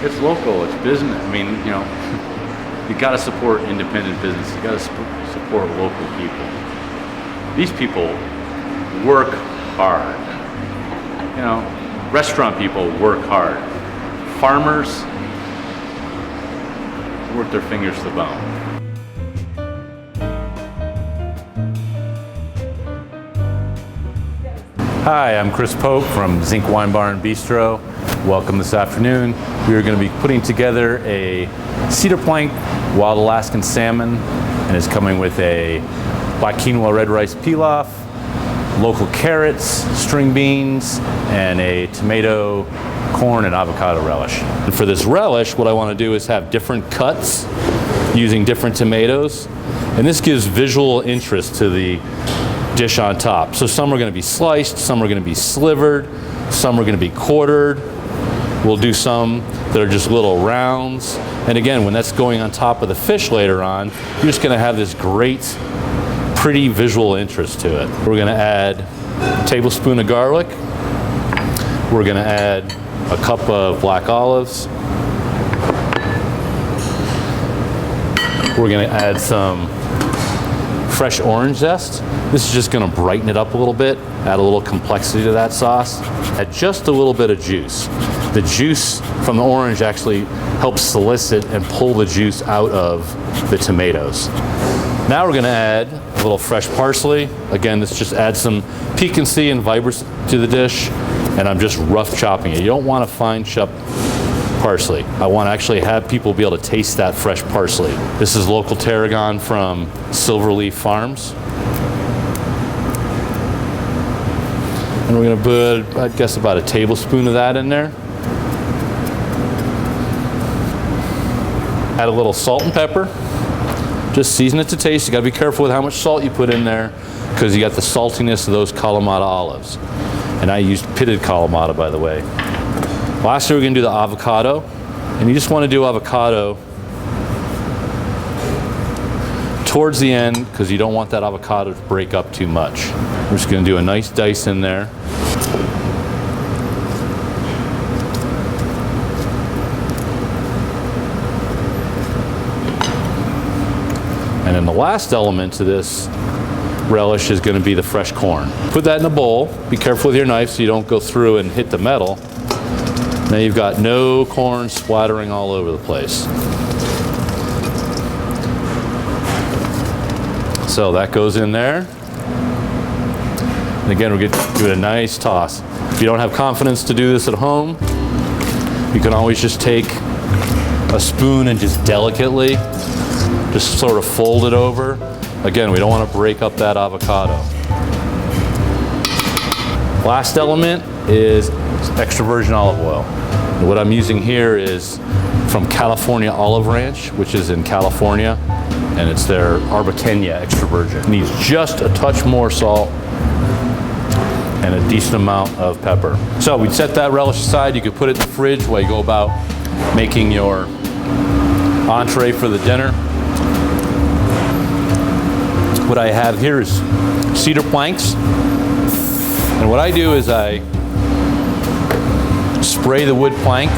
It's local, it's business. I mean, you know, you gotta support independent business. You gotta support local people. These people work hard. You know, restaurant people work hard. Farmers work their fingers to the bone. Hi, I'm Chris Pope from Zinc Wine Bar and Bistro. Welcome this afternoon. We are going to be putting together a Cedar Plank Wild Alaskan Salmon, and it's coming with a black quinoa red rice pilaf, local carrots, string beans, and a tomato, corn, and avocado relish. And for this relish, what I want to do is have different cuts using different tomatoes, and this gives visual interest to the dish on top. So some are going to be sliced, some are going to be slivered, some are going to be quartered. We'll do some that are just little rounds. And again, when that's going on top of the fish later on, you're just going to have this great, pretty visual interest to it. We're going to add a tablespoon of garlic. We're going to add a cup of black olives. We're going to add some fresh orange zest. This is just going to brighten it up a little bit, add a little complexity to that sauce. Add just a little bit of juice. The juice from the orange actually helps solicit and pull the juice out of the tomatoes. Now we're going to add a little fresh parsley. Again, this just adds some piquancy and vibrancy to the dish, and I'm just rough chopping it. You don't want to fine chop parsley. I want to actually have people be able to taste that fresh parsley. This is local tarragon from Silverleaf Farms. And we're going to put, I guess, about a tablespoon of that in there. Add a little salt and pepper. Just season it to taste. You got to be careful with how much salt you put in there because you got the saltiness of those Kalamata olives. And I used pitted Kalamata, by the way. Lastly, we're going to do the avocado. And you just want to do avocado towards the end because you don't want that avocado to break up too much. We're just going to do a nice dice in there. And then the last element to this relish is going to be the fresh corn. Put that in a bowl. Be careful with your knife so you don't go through and hit the metal. Now you've got no corn splattering all over the place. So that goes in there. And again, we're going to do a nice toss. If you don't have confidence to do this at home, you can always just take a spoon and just delicately just sort of fold it over. Again, we don't want to break up that avocado. Last element is extra virgin olive oil. And what I'm using here is from California Olive Ranch, which is in California, and it's their Arbakenya extra virgin. It needs just a touch more salt and a decent amount of pepper. So we'd set that relish aside. You could put it in the fridge while you go about making your entree for the dinner. What I have here is cedar planks. And what I do is I spray the wood plank.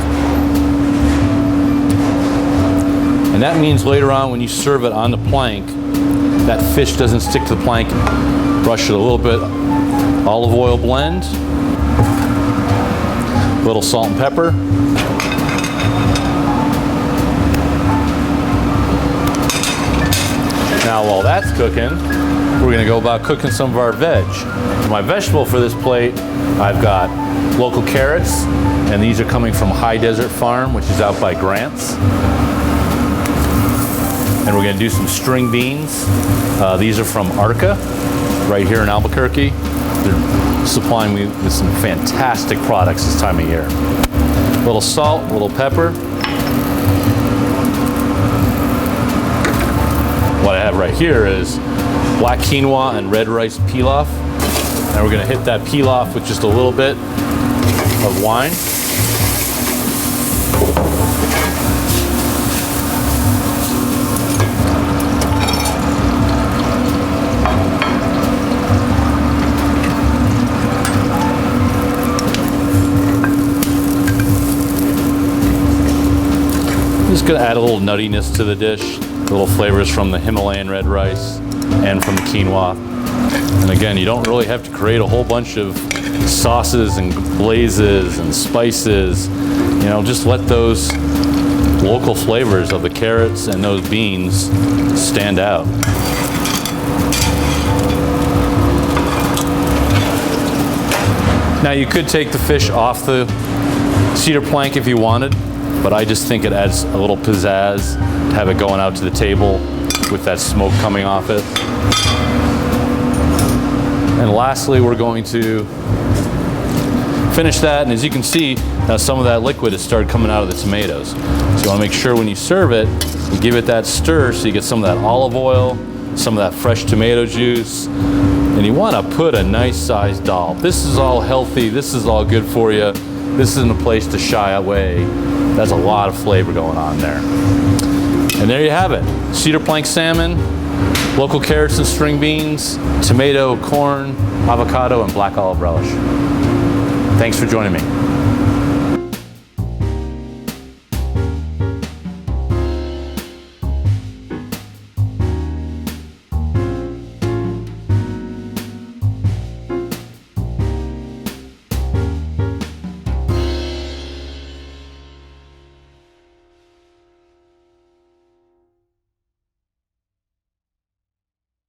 And that means later on when you serve it on the plank, that fish doesn't stick to the plank. Brush it a little bit, olive oil blend, a little salt and pepper. Now while that's cooking, we're going to go about cooking some of our veg. For my vegetable for this plate, I've got local carrots, and these are coming from High Desert Farm, which is out by Grants. And we're going to do some string beans. These are from Arca, right here in Albuquerque. They're supplying me with some fantastic products this time of year. A little salt, a little pepper. What I have right here is black quinoa and red rice pilaf. And we're going to hit that pilaf with just a little bit of wine. gonna add a little nuttiness to the dish, little flavors from the Himalayan red rice and from the quinoa. And again, you don't really have to create a whole bunch of sauces and glazes and spices. You know, just let those local flavors of the carrots and those beans stand out. Now you could take the fish off the cedar plank if you wanted, but I just think it adds a little pizzazz to have it going out to the table with that smoke coming off it. And lastly, we're going to finish that, and as you can see, now some of that liquid has started coming out of the tomatoes. So you want to make sure when you serve it, you give it that stir so you get some of that olive oil, some of that fresh tomato juice, and you want to put a nice sized dollop. This is all healthy, this is all good for you. This isn't a place to shy away. That's a lot of flavor going on there. And there you have it, cedar plank salmon, local carrots and string beans, tomato, corn, avocado, and black olive relish. Thanks for joining me.